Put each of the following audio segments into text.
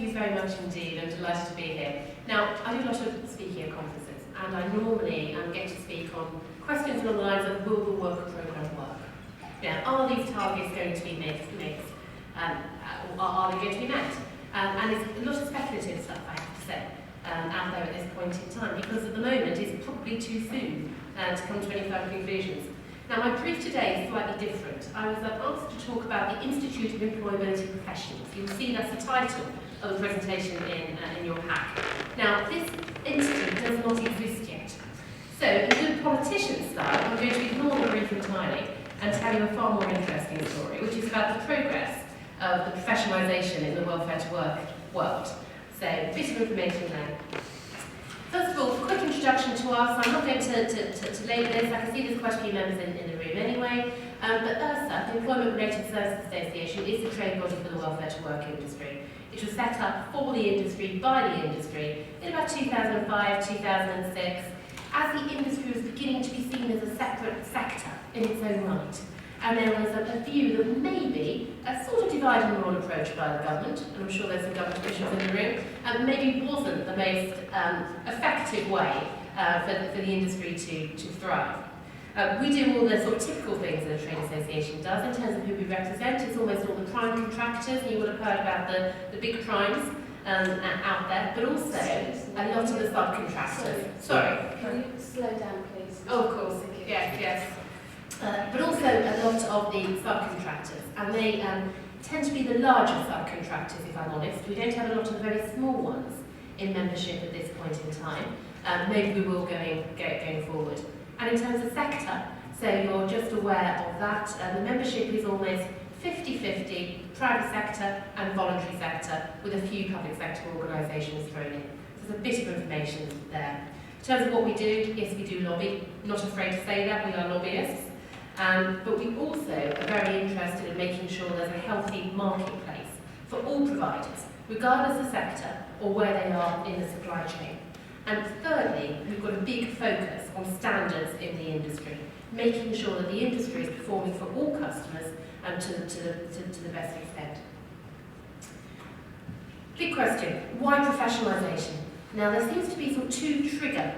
you very much indeed. I'm delighted to be here. Now, I do a lot of speaking at conferences, and I normally get to speak on questions along the lines of, will the work programme work? Now, are these targets going to be met? Are they going to be met? And it's a lot of speculative stuff, I have to say, out there at this point in time, because at the moment it's probably too soon to come to any firm conclusions. Now, my brief today is slightly different. I was asked to talk about the Institute of Employability Professionals. You'll see that's the title of the presentation in your pack. Now, this institute does not exist yet. So, in good politician style, I'm going to ignore the brief entirely and tell you a far more interesting story, which is about the progress of the professionalisation in the welfare to work world. So, a bit of information there. First of all, a quick introduction to us. I'm not going to labour this. I can see there's quite a few members in the room anyway. But ERSA, the Employment Related Services Association, is the trade body for the welfare to work industry. It was set up for the industry, by the industry, in about 2005, 2006, as the industry was beginning to be seen as a separate sector in its own right. And there was a view that maybe a sort of divide and rule approach by the government, and I'm sure there's some government officials in the room, maybe wasn't the most effective way for the industry to thrive. We do all the sort of typical things that a trade association does in terms of who we represent. It's almost all the prime contractors, and you would have heard about the big primes out there, but also a lot of the subcontractors. Sorry. Can you slow down, please? Oh, of course. Yes. But also a lot of the subcontractors, and they tend to be the larger subcontractors, if I'm honest. We don't have a lot of the very small ones in membership at this point in time. Maybe we will going forward. And in terms of sector, so you're just aware of that, the membership is almost 50-50, private sector and voluntary sector, with a few public sector organisations thrown in. So there's a bit of information there. In terms of what we do, yes, we do lobby. Not afraid to say that, we are lobbyists. But we also are very interested in making sure there's a healthy marketplace for all providers, regardless of sector or where they are in the supply chain. And thirdly, we've got a big focus on standards in the industry, making sure that the industry is performing for all customers and to the best extent. Big question, why professionalisation? Now, there seems to be sort of two trigger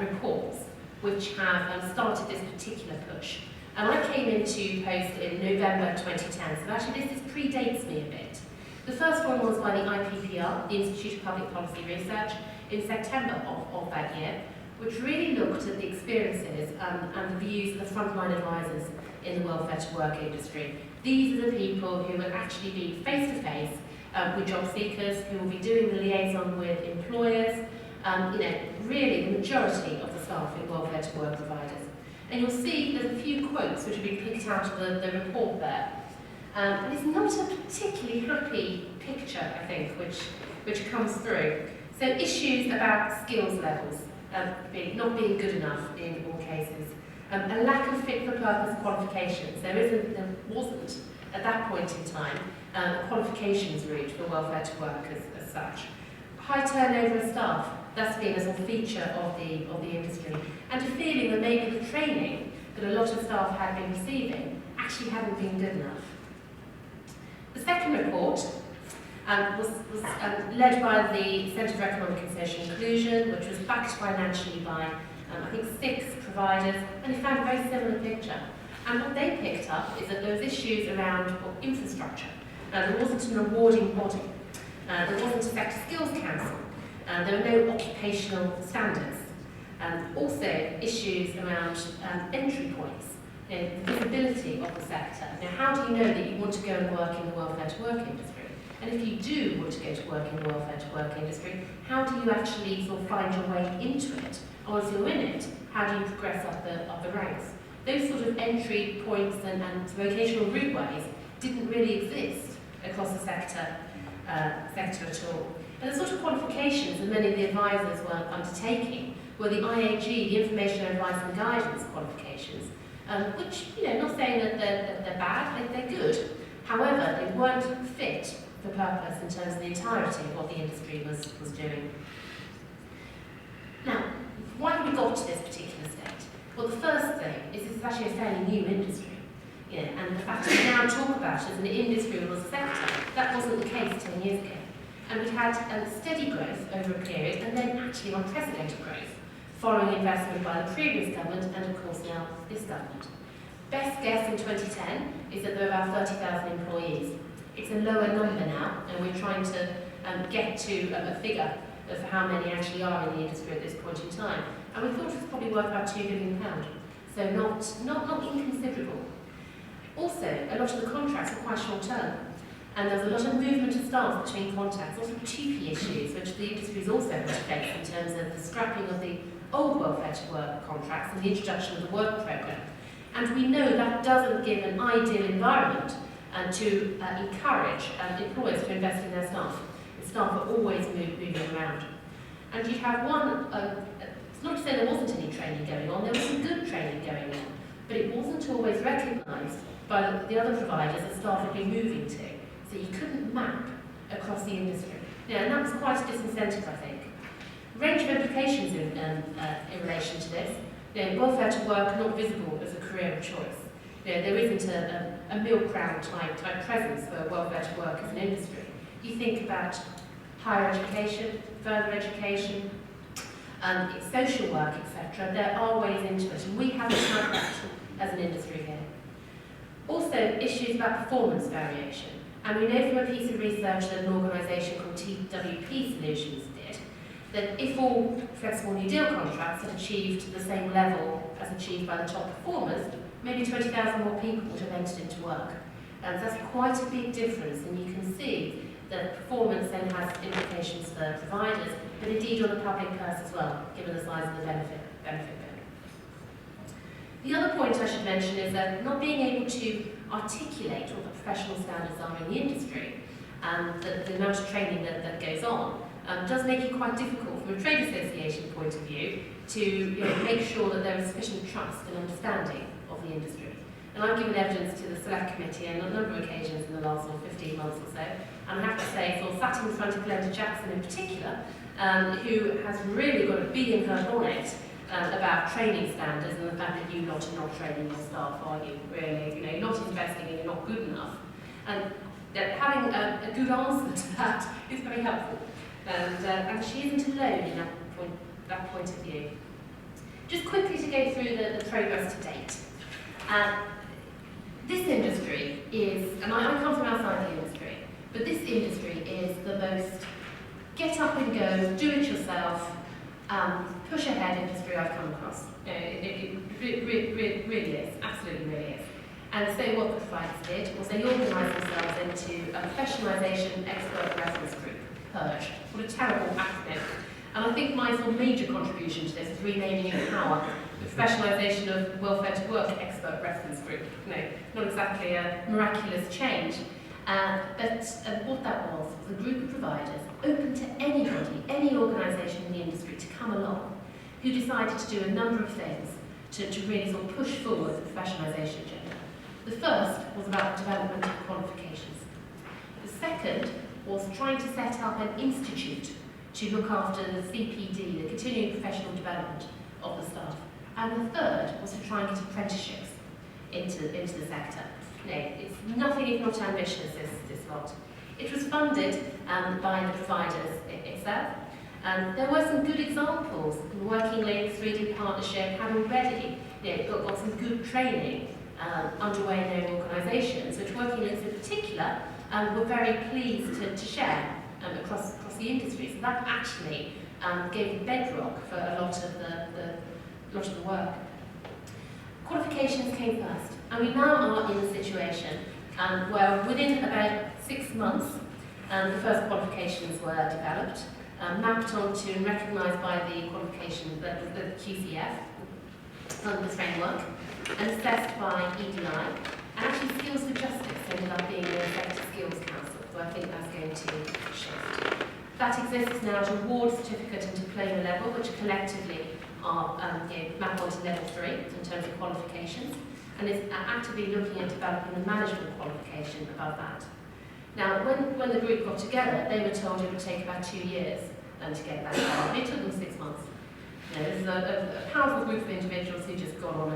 reports which have started this particular push. And I came into post in November 2010, so actually this predates me a bit. The first one was by the IPPR, the Institute of Public Policy Research, in September of that year, which really looked at the experiences and the views of the frontline advisors in the welfare to work industry. These are the people who will actually be face-to-face with job seekers, who will be doing the liaison with employers, really the majority of the staff in welfare to work providers. And you'll see there's a few quotes which have been picked out of the report there. And it's not a particularly happy picture, I think, which comes through. So issues about skills levels not being good enough in all cases. A lack of fit-for-purpose qualifications. There wasn't, at that point in time, a qualifications route for welfare to work as such. High turnover of staff. That's been as a feature of the industry. And a feeling that maybe the training that a lot of staff had been receiving actually hadn't been good enough. The second report was led by the Centre for Economic and Social Inclusion, which was backed financially by, I think, 6 providers, and they found a very similar picture. And what they picked up is that there was issues around infrastructure. There wasn't an awarding body. There wasn't a sector skills council. There were no occupational standards. Also, issues around entry points, the visibility of the sector. Now, how do you know that you want to go and work in the welfare to work industry? And if you do want to go to work in the welfare to work industry, how do you actually sort of find your way into it? And once you're in it, how do you progress up the ranks? Those sort of entry points and vocational routeways didn't really exist across the sector at all. And the sort of qualifications that many of the advisors were undertaking were the IAG, the Information Advice and Guidance qualifications, which, not saying that they're bad, they're good. However, they weren't fit for purpose in terms of the entirety of what the industry was doing. Now, why have we got to this particular state? Well, the first thing is this is actually a fairly new industry. And the fact that we now talk about it as an industry or a sector, that wasn't the case 10 years ago. And we've had steady growth over a period, and then actually unprecedented growth, following investment by the previous government and, of course, now this government. Best guess in 2010 is that there are about 30,000 employees. It's a lower number now, and we're trying to get to a figure of how many actually are in the industry at this point in time. And we thought it was probably worth about £2 billion, so not inconsiderable. Also, a lot of the contracts are quite short term, and there's a lot of movement of staff between contracts, also 2P issues, which the industry is also going to face in terms of the scrapping of the old welfare to work contracts and the introduction of the work programme. And we know that doesn't give an ideal environment to encourage employers to invest in their staff. The staff are always moving around. And you have one, it's not to say there wasn't any training going on, there was some good training going on, but it wasn't always recognised by the other providers that staff had been moving to. So you couldn't map across the industry. And that was quite a disincentive, I think. Range of implications in relation to this. Welfare to work not visible as a career of choice. There isn't a mill crowd type presence for welfare to work as an industry. You think about higher education, further education, social work, etc. There are ways into it, and we haven't had that as an industry here. Also, issues about performance variation. And we know from a piece of research that an organisation called TWP Solutions did, that if all flexible New Deal contracts had achieved the same level as achieved by the top performers, maybe 20,000 more people would have entered into work. And that's quite a big difference, and you can see that performance then has implications for providers, but indeed on the public purse as well, given the size of the benefit bill. The other point I should mention is that not being able to articulate what the professional standards are in the industry, and the amount of training that goes on, does make it quite difficult from a trade association point of view to make sure that there is sufficient trust and understanding of the industry. And I've given evidence to the Select Committee on a number of occasions in the last 15 months or so, and I have to say, sat in front of Glenda Jackson in particular, who has really got a bee in her bonnet about training standards and the fact that you lot are not training your staff, are you? Really, you're not investing and you're not good enough. And that having a good answer to that is very helpful. And she isn't alone in that point of view. Just quickly to go through the progress to date. This industry is, and I come from outside the industry, but this industry is the most get up and go, do it yourself, push ahead industry I've come across. It really is, absolutely really is. And so what the providers did was they organised themselves into a professionalisation expert reference group, PURGE. What a terrible acronym. And I think my major contribution to this is renaming it POWER, the Professionalisation of Welfare to Work Expert Reference Group. Not exactly a miraculous change, but what that was a group of providers open to anybody, any organisation in the industry to come along, who decided to do a number of things to really sort of push forward the professionalisation agenda. The first was about the development of qualifications. The second was trying to set up an institute to look after the CPD, the continuing professional development of the staff. And the third was to try and get apprenticeships into the sector. It's nothing if not ambitious, this lot. It was funded by the providers itself. There were some good examples. The Working Links 3D Partnership had already got some good training underway in their organisations, which Working Links in particular were very pleased to share across the industry. So that actually gave the bedrock for a lot of the work. Qualifications came first, and we now are in a situation where within about 6 months the first qualifications were developed, mapped onto and recognised by the qualification, the QCF, the framework, and assessed by EDI. And actually Skills for Justice ended up being the Effective Skills Council, so I think that's going to shift. That exists now at award certificate and diploma level, which collectively are map onto level 3 in terms of qualifications, and is actively looking at developing the management qualification above that. Now, when the group got together, they were told it would take about 2 years to get that done. It took them 6 months. This is a powerful group of individuals who just got on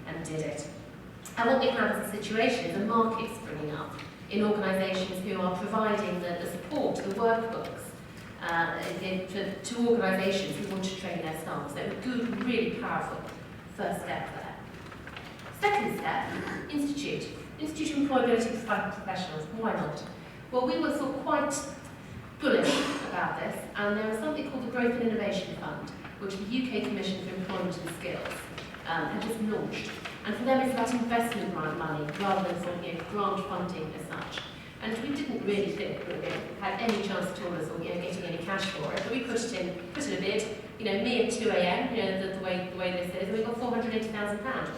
and did it. And what we have as a situation is the market springing up. in organisations who are providing the support, the workbooks, to organisations who want to train their staff. So a good, really powerful first step there. Second step, Institute. Institute Employability Professionals. Why not? Well, we were sort of quite bullish about this, and there was something called the Growth and Innovation Fund, which the UK Commission for Employment and Skills had just launched. And for them, it's about investment money rather than sort of grant funding as such. And we didn't really think that we had any chance at all of sort of, getting any cash for it, but we put in a bid. Me at 2 a.m. The way this is, and we got £480,000.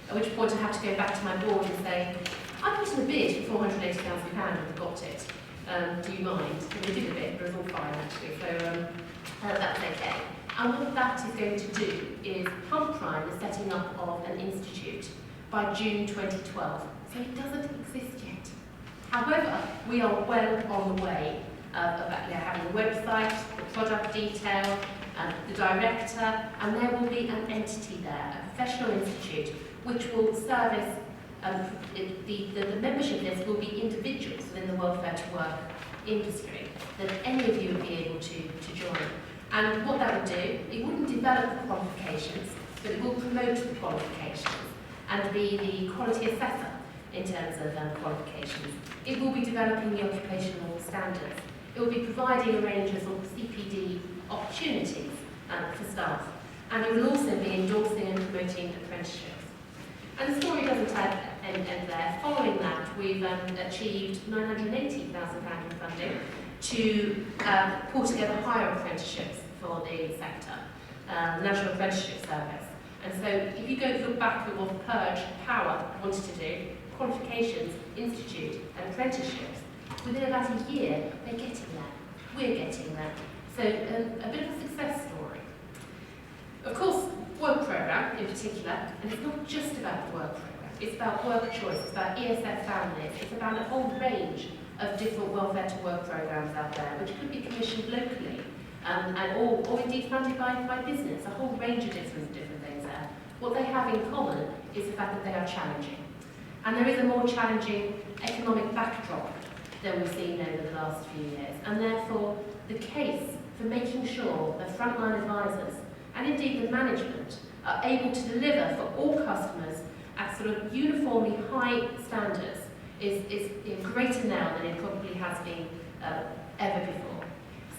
At which point I had to go back to my board and say, I put in a bid for £480,000 and we got it. Do you mind? And we did a bit, but it was all fine actually, so that's okay. And what that is going to do is pump prime the setting up of an institute by June 2012. So it doesn't exist yet. However, we are well on the way of having a website, the product detail, the director, and there will be an entity there, a professional institute, which will service the membership list will be individuals within the welfare to work industry that any of you would be able to join. And what that would do, it wouldn't develop the qualifications, but it will promote the qualifications and be the quality assessor in terms of qualifications. It will be developing the occupational standards. It will be providing a range of CPD opportunities for staff. And it will also be endorsing and promoting apprenticeships. And the story doesn't end there. Following that, we've achieved £980,000 in funding to pull together higher apprenticeships for the sector, the National Apprenticeship Service. And so if you go look back at what Purge Power wanted to do, qualifications, institute and apprenticeships, within about a year, they're getting there. We're getting there. So a bit of a success story. Of course, work programme in particular, and it's not just about the work programme, it's about work choice, it's about ESF families, it's about a whole range of different welfare to work programmes out there, which could be commissioned locally, or indeed funded by business, a whole range of different things there. What they have in common is the fact that they are challenging. And there is a more challenging economic backdrop than we've seen over the last few years. And therefore, the case for making sure that frontline advisors and indeed the management are able to deliver for all customers at sort of uniformly high standards is greater now than it probably has been ever before.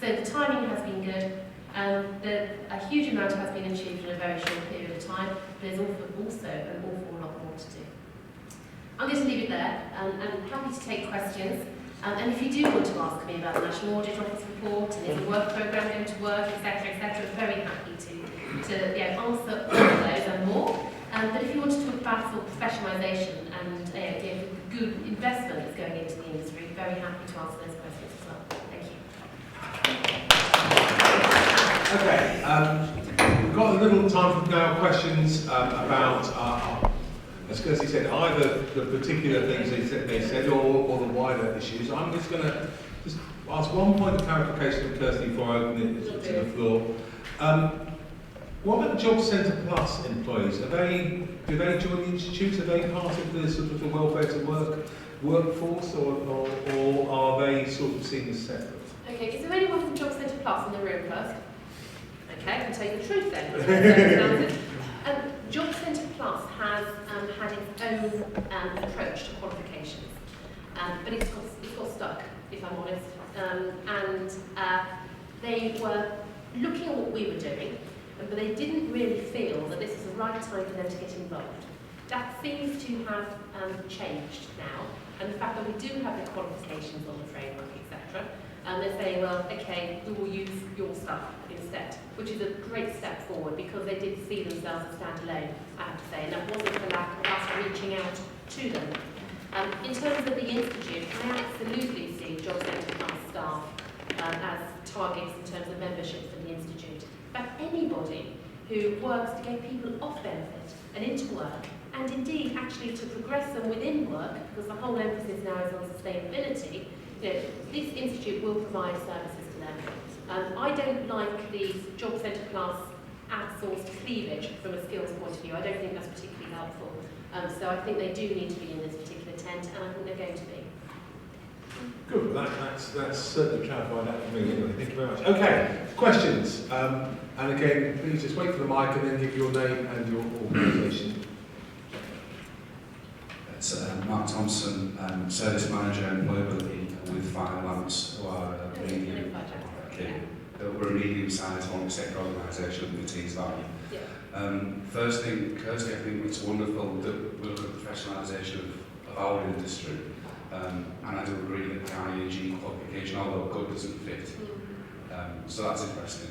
So the timing has been good. A huge amount has been achieved in a very short period of time. There's also an awful lot more to do. I'm going to leave it there, and I'm happy to take questions. And if you do want to ask me about the National Audit Office report, and is the work programme going to work, etc., I'm very happy to answer all of those and more. But if you want to talk about sort of professionalisation and the good investment that's going into the industry, very happy to answer those questions as well. Thank you. Okay, we've got a little time for now questions about, as Kirsty said, either the particular things they said or the wider issues. I'm just going to ask one point of clarification to Kirsty before I open it to the floor. What about Job Centre Plus employees? Do they join the institute? Are they part of the sort of the welfare to work workforce, or are they sort of seen as separate? Okay, is there anyone from Job Centre Plus in the room first? Okay, I can tell you the truth then. Job Centre Plus has had its own approach to qualifications, but it's got stuck, if I'm honest. They were looking at what we were doing, but they didn't really feel that this was the right time for them to get involved. That seems to have changed now, and the fact that we do have the qualifications on the framework, etc. They're saying, well, okay, we will use your stuff instead, which is a great step forward because they did see themselves as standalone, I have to say, and that wasn't for lack of us reaching out to them. In terms of the Institute, I absolutely see Job Centre Plus staff as targets in terms of membership for the Institute. But anybody who works to get people off benefit and into work, and indeed actually to progress them within work, because the whole emphasis now is on sustainability, this institute will provide services to them. I don't like the Job Centre Plus outsourced cleavage from a skills point of view. I don't think that's particularly helpful. So I think they do need to be in this particular tent, and I think they're going to be. Good, that's certainly clarified that for me anyway. Thank you very much. Okay, questions. And again, please just wait for the mic and then give your name and your organisation. It's Mark Thompson, Service Manager and Employability with Fire Lamps, who are we're a medium-sized public sector organisation in the Tees Valley. First thing, Kirsty, I think it's wonderful that we look at the professionalisation of our industry. And I do agree that the IAG qualification, although good, doesn't fit. So that's interesting.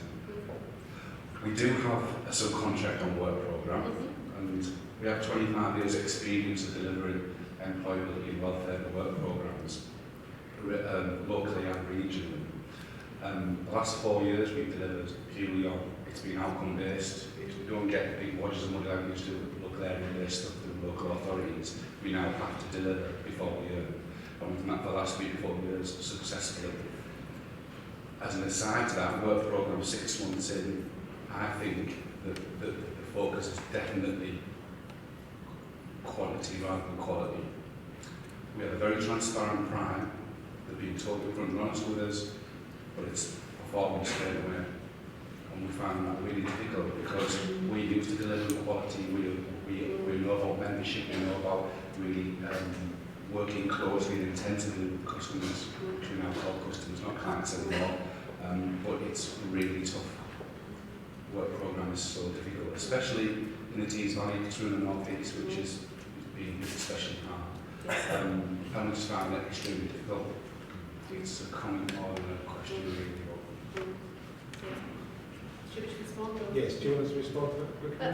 We do have a subcontract on work programme, and we have 25 years experience of delivering employability and welfare work programmes, locally and regionally. The last 4 years we've delivered purely on, it's been outcome based. We don't get big watches of money like we used to local area based stuff through local authorities. We now have to deliver before we earn. And we've done that for the last 3 to 4 years successfully. As an aside to that, work programme 6 months in, I think that the focus is definitely quantity rather than quality. We have a very transparent prime. They're being totally upfront and honest with us, but it's performance straight away. And we find that really difficult because we used to deliver quality, we know about membership, we know about really working closely and intensively with customers, which we now call customers, not clients anymore. But it's really tough. Work programme is so difficult, especially in the Tees Valley, through the North East, which is being especially hard. And we just find that extremely difficult. It's a comment more than a question, really. Should we respond? Yes, do you want us to respond to that quickly?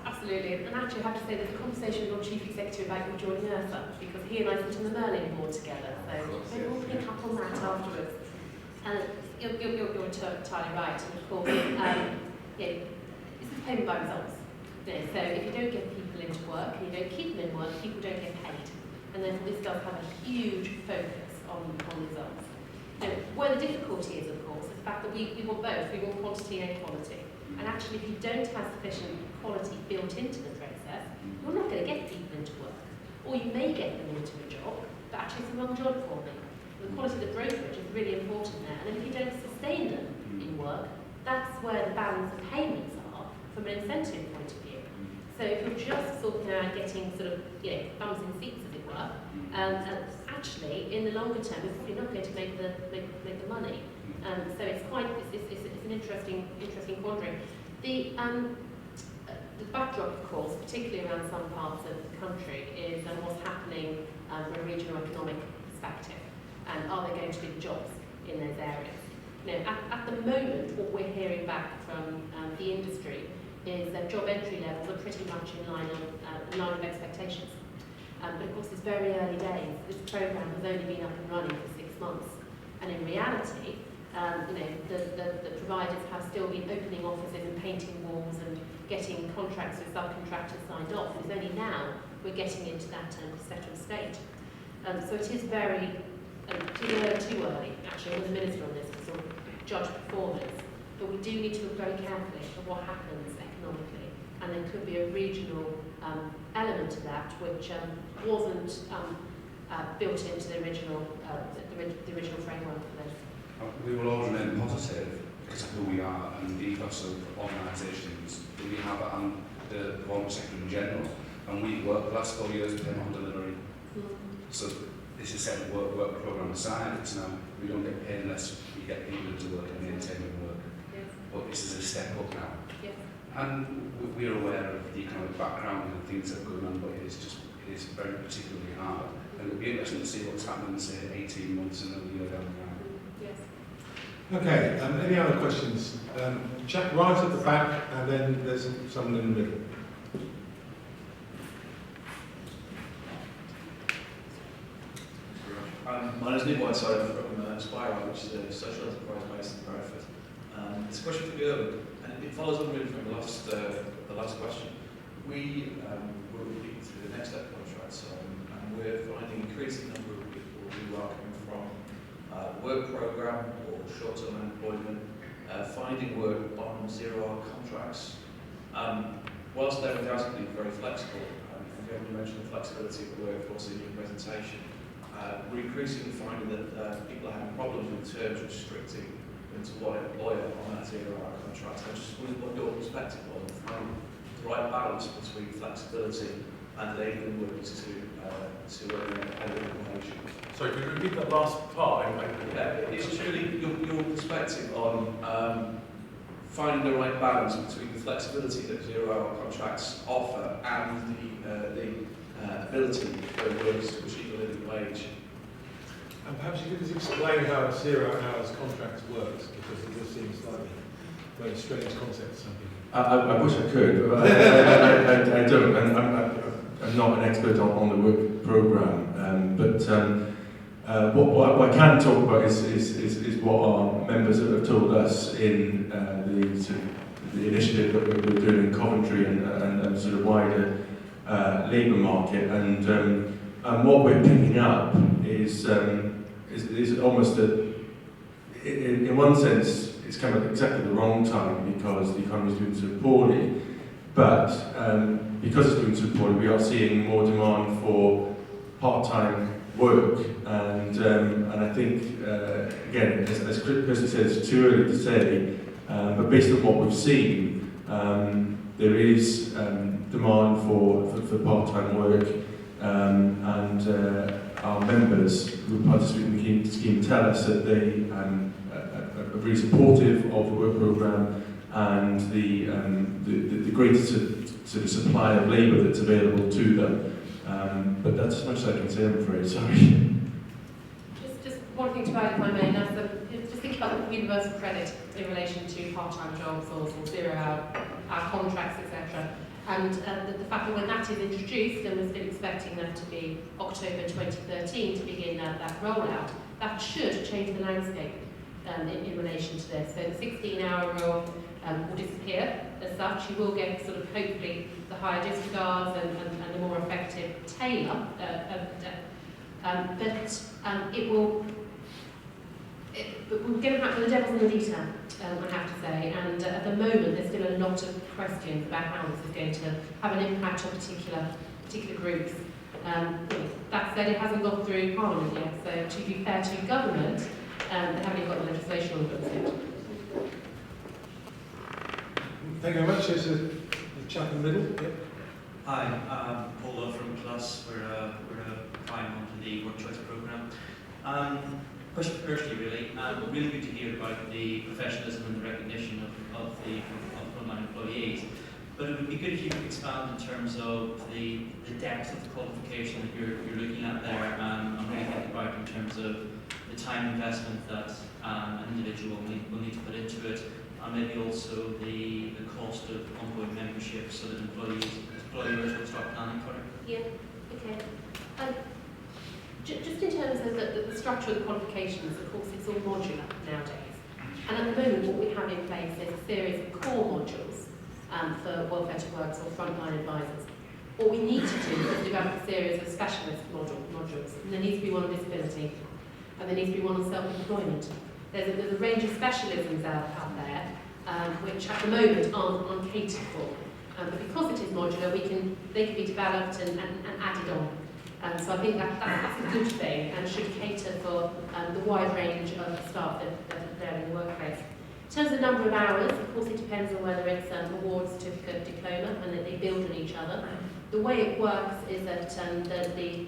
Absolutely, and actually I have to say there's a conversation with your Chief Executive about you joining ERSA, because he and I sit on the Merlin board together, so maybe we'll pick up on that afterwards. And you're entirely right, and of course, this is payment by results. So if you don't get people into work and you don't keep them in work, people don't get paid. And therefore this does have a huge focus on results. Now, where the difficulty is, of course, is the fact that we want both. We want quantity and quality. And actually, if you don't have sufficient quality built into the process, you're not going to get people into work. Or you may get them into a job, but actually it's the wrong job for them. The quality of the brokerage is really important there. And then if you don't sustain them in work, that's where the balance of payments are from an incentive point of view. So if you're just sort of getting sort of bums in seats, as it were, actually in the longer term, you're probably not going to make the money. So it's an interesting quandary. The backdrop, of course, particularly around some parts of the country, is what's happening from a regional economic perspective, and are there going to be jobs in those areas? At the moment, what we're hearing back from the industry is that job entry levels are pretty much in line of expectations. But of course, it's very early days. This programme has only been up and running for 6 months, and in reality, the providers have still been opening offices and painting walls and getting contracts with subcontractors signed off. And it's only now we're getting into that settled state. So it is very too early, actually, with the Minister on this, to sort of judge performance. But we do need to look very carefully at what happens economically. And there could be a regional element to that which wasn't built into the original framework for this. We will all remain positive because of who we are and the ethos of organisations that we have and the performance sector in general. And we worked the last 4 years with them on delivery. So this is set work programme aside. It's now we don't get paid unless we get people into work and maintain their work. But this is a step up now. And we're aware of the economic background and things that are going on, but it is very particularly hard. And it'll be interesting to see what's happening in, say, 18 months and another year down the line. Okay, any other questions? Jack, right at the back, and then there's someone in the middle. My name is Nick Whiteside from Spire, which is a social enterprise based in Bradford. It's a question for Gerben, and it follows on really from the last question. We were looking through the next step contracts, and we're finding increasing number of people who are coming from work programme or short-term employment, finding work on zero-hour contracts. Whilst they're undoubtedly very flexible, and you mentioned the flexibility of the workforce in your presentation, we're increasingly finding that people are having problems with terms restricting into one employer on that 0-hour contract. I just wondered what your perspective was on finding the right balance between flexibility and enabling workers to earn a living wage. Sorry, could you repeat that last part? Yeah, it's just really your perspective on finding the right balance between the flexibility that 0-hour contracts offer and the ability for workers to achieve a living wage. And perhaps you could just explain how a 0-hour contract works, because it just seems like a very strange concept to some people. I wish I could, but I don't. And I'm not an expert on the work programme, what I can talk about is what our members have told us in the initiative that we're doing in Coventry and sort of wider labour market. And what we're picking up is almost in one sense, it's come at exactly the wrong time because the economy is doing so poorly. But because it's doing so poorly, we are seeing more demand for part-time work, and I think again, as Kirsty said, it's too early to say. But based on what we've seen, there is demand for part-time work, and our members who participate in the scheme tell us that they are very supportive of the work programme and the greater sort of supply of labour that's available to them. But that's as much as I can say, I'm afraid. Sorry. Just one thing to add, if I may, and that's just think about the universal credit in relation to part-time jobs or 0-hour contracts, etc. And the fact that when that is introduced, and we're still expecting that to be October 2013 to begin that rollout, that should change the landscape in relation to this. So the 16-hour rule will disappear as such. You will get sort of hopefully the higher disregards and a more effective tailor, but it will. But we're going to have the devil's in the detail, I have to say, and at the moment there's still a lot of questions about how this is going to have an impact on particular groups. That said, it hasn't gone through Parliament yet, so to be fair to government, they haven't even got the legislation on the books yet. Thank you very much. There's the chap in the middle. Yep. Hi, I'm Paula from Plus. We're a prime onto the Work Choice Programme. Question for Kirsty, really. Really good to hear about the professionalism and the recognition of the frontline employees. But it would be good if you could expand in terms of the depth of the qualification that you're looking at there. I'm really thinking about in terms of the time investment that an individual will need to put into it, and maybe also the cost of ongoing membership so that employers will start planning for it. Yeah, okay. Just in terms of the structure of the qualifications, of course, it's all modular nowadays. And at the moment, what we have in place is a series of core modules for welfare to works or frontline advisors. What we need to do is develop a series of specialist modules. And there needs to be one on disability, and there needs to be one on self-employment. There's a range of specialisms out there, which at the moment aren't catered for. But because it is modular, they can be developed and added on. So I think that's a good thing and should cater for the wide range of staff that are there in the workplace. In terms of the number of hours, of course it depends on whether it's award, certificate, diploma, and that they build on each other. The way it works is that the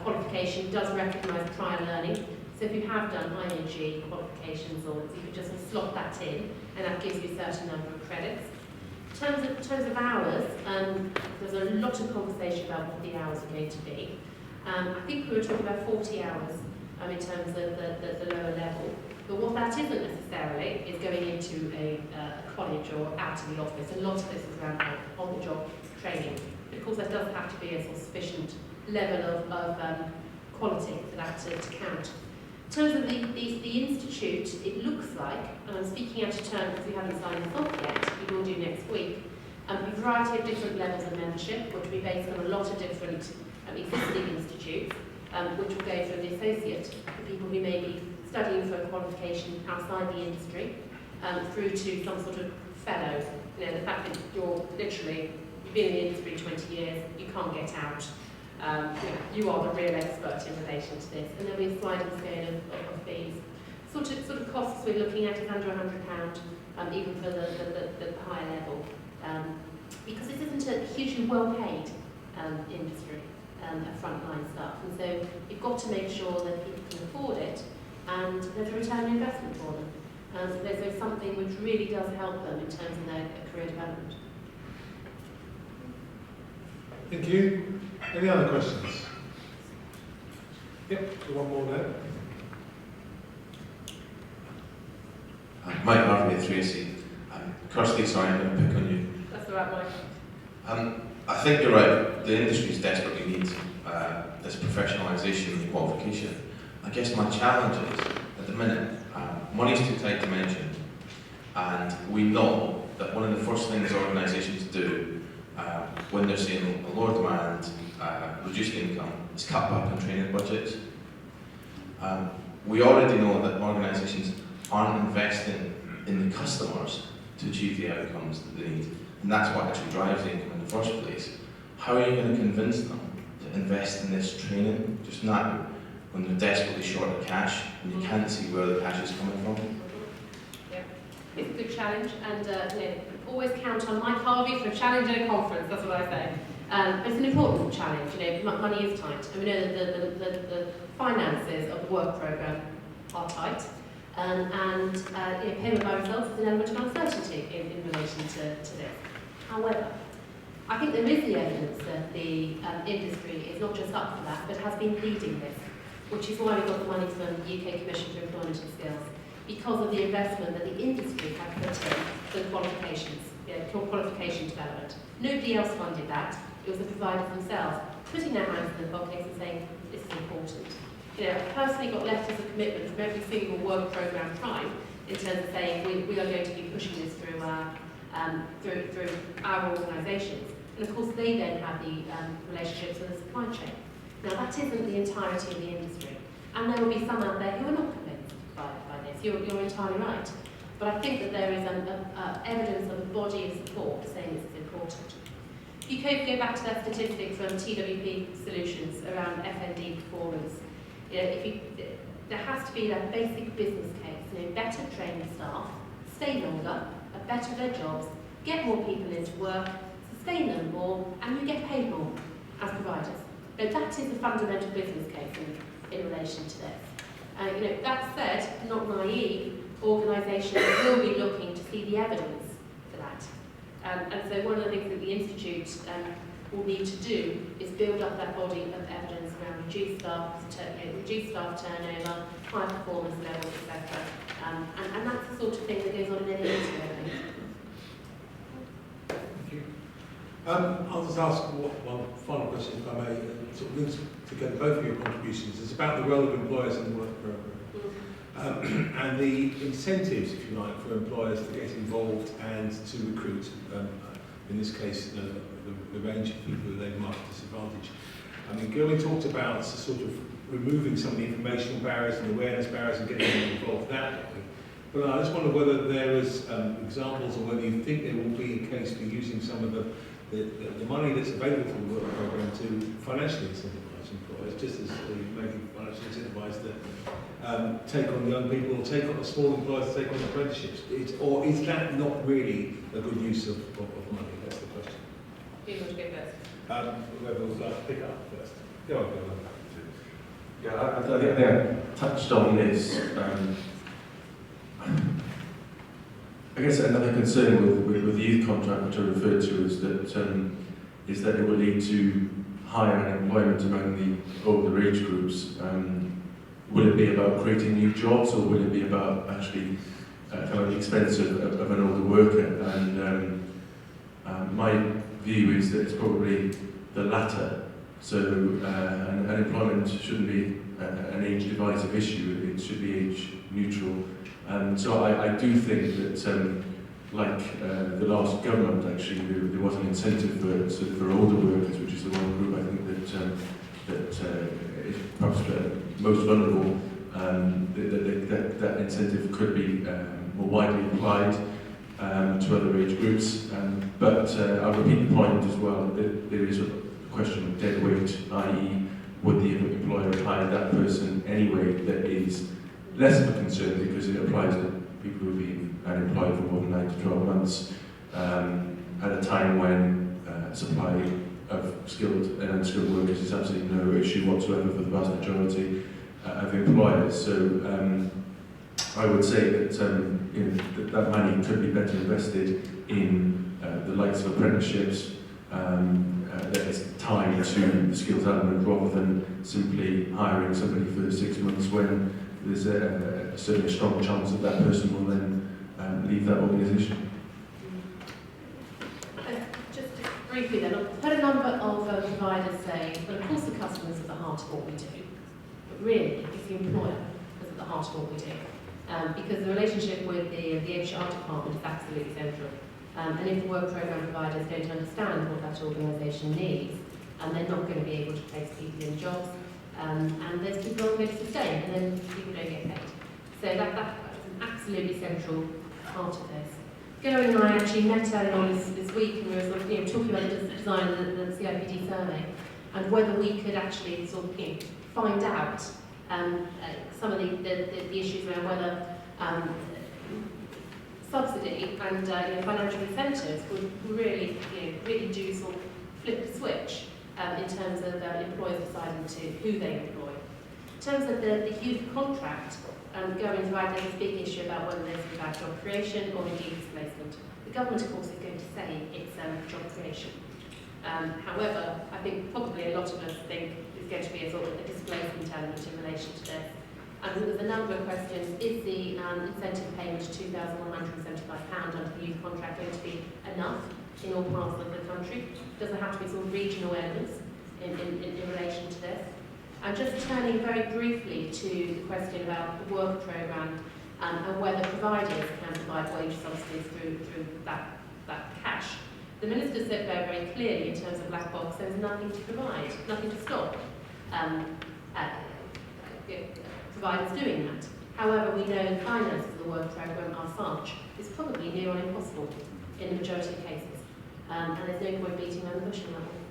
qualification does recognise prior learning. So if you have done ING qualifications, or you could just slot that in, and that gives you a certain number of credits. In terms of hours, there's a lot of conversation about what the hours are going to be. I think we were talking about 40 hours in terms of the lower level. But what that isn't necessarily is going into a college or out of the office. A lot of this is around on-the-job training. Of course, there does have to be a sort of sufficient level of quality for that to count. In terms of the institute, it looks like, and I'm speaking out of turn because we haven't signed this off yet, we will do next week, a variety of different levels of membership, which will be based on a lot of different existing institutes, which will go from the associate, for people who may be studying for a qualification outside the industry, through to some sort of fellow. You know, the fact that you've been in the industry 20 years, you can't get out. You are the real expert in relation to this. And there'll be a sliding scale of fees. Sort of costs we're looking at is under £100, even for the higher level, because this isn't a hugely well-paid industry, frontline staff, and so you've got to make sure that people can afford it, and there's a return on investment for them. So there's something which really does help them in terms of their career development. Thank you. Any other questions? Yep, one more there. Mike Harvey at 3AC. Kirsty, sorry, I'm going to pick on you. That's the right one. I think you're right. The industries desperately need this professionalisation and qualification. I guess my challenge is, at the minute, money's too tight to mention, and we know that one of the first things organisations do when they're seeing a lower demand, reduced income, is cut back on training budgets. We already know that organisations aren't investing in the customers to achieve the outcomes that they need, and that's what actually drives the income in the first place. How are you going to convince them to invest in this training just now, when they're desperately short of cash and you can't see where the cash is coming from? Yeah, it's a good challenge, and always count on Mike Harvey for a challenge at a conference. That's what I say. It's an important challenge. Money is tight, and we know that the finances of the work programme are tight. Payment by results is an element of uncertainty in relation to this. However, I think there is the evidence that the industry is not just up for that, but has been leading this, which is why we got the money from the UK Commission for Employment and Skills, because of the investment that the industry had put in for qualifications, qualification development. Nobody else funded that. It was the providers themselves putting their hands in the pockets and saying, this is important. I've personally got letters of commitment from every single work programme prime in terms of saying we are going to be pushing this through our organisations. And of course they then have the relationships with the supply chain. Now that isn't the entirety of the industry. And there will be some out there who are not convinced by this. You're entirely right. But I think that there is evidence of a body of support saying this is important. You could go back to that statistic from TWP Solutions around FND performance. There has to be that basic business case. Better trained staff, stay longer, are better at their jobs, get more people into work, sustain them more, and you get paid more as providers. Now, that is the fundamental business case in relation to this. That said, not naive, organisations will be looking to see the evidence for that. And so one of the things that the Institute will need to do is build up that body of evidence around reduced staff turnover, high performance levels, etc. And that's the sort of thing that goes on in any industry, I think. Thank you. I'll just ask one final question, if I may, sort of links together both of your contributions. It's about the role of employers in the work programme. And the incentives, if you like, for employers to get involved and to recruit, in this case, the range of people who they market disadvantage. I mean, Gillian talked about sort of removing some of the informational barriers and awareness barriers and getting them involved that way. But I just wonder whether there is examples, or whether you think there will be a case for using some of the money that's available from the work programme to financially incentivise employers, just as you may be financially incentivised to take on young people or take on small employers to take on apprenticeships. Or is that not really a good use of money? That's the question. Who would go first? Whoever would like to pick up first. Go on, Bill. Yeah, I think I touched on this. I guess another concern with the youth contract, which I referred to, is that it will lead to higher unemployment among the older age groups. Will it be about creating new jobs, or will it be about actually kind of the expense of an older worker? And my view is that it's probably the latter. So unemployment shouldn't be an age divisive issue, it should be age neutral. So I do think that, like the last government, actually, there was an incentive for older workers, which is the one group I think that is perhaps most vulnerable. That incentive could be more widely applied to other age groups. But I'll repeat the point as well, that there is question of dead weight, i.e. would the employer have hired that person anyway, that is less of a concern because it applies to people who have been unemployed for more than 9 to 12 months at a time when supply of skilled and unskilled workers is absolutely no issue whatsoever for the vast majority of employers. So I would say that, that money could be better invested in the likes of apprenticeships that is tied to the skills element rather than simply hiring somebody for 6 months when there's certainly a strong chance that that person will then leave that organisation. Just briefly then, I've heard a number of providers say, well, of course the customer is at the heart of what we do, but really it's the employer that's at the heart of what we do. Because the relationship with the HR department is absolutely central. And if work programme providers don't understand what that organisation needs, they're not going to be able to place people in jobs, and there's people on to stay, and then people don't get paid. So that's an absolutely central part of this. Gary and I actually met earlier on this week, and we were sort of, talking about the design of the CIPD survey, and whether we could actually sort of find out some of the issues around whether subsidy and financial incentives would really do sort of flip the switch in terms of employers deciding to who they employ. In terms of the youth contract, going to there's a big issue about whether this is about job creation or indeed displacement. The government, of course, is going to say it's job creation. However, I think probably a lot of us think it's going to be a sort of a displacement element in relation to this. And there's a number of questions. Is the incentive payment of £2,175 under the youth contract going to be enough in all parts of the country? Does there have to be sort of regional elements in relation to this? And just turning very briefly to the question about the work programme and whether providers can provide wage subsidies through that cash. The Minister said very clearly in terms of black box, there's nothing to provide, nothing to stop providers doing that. However, we know the finances of the work programme are such, it's probably near on impossible in the majority of cases. And there's no point beating around the bush on that one.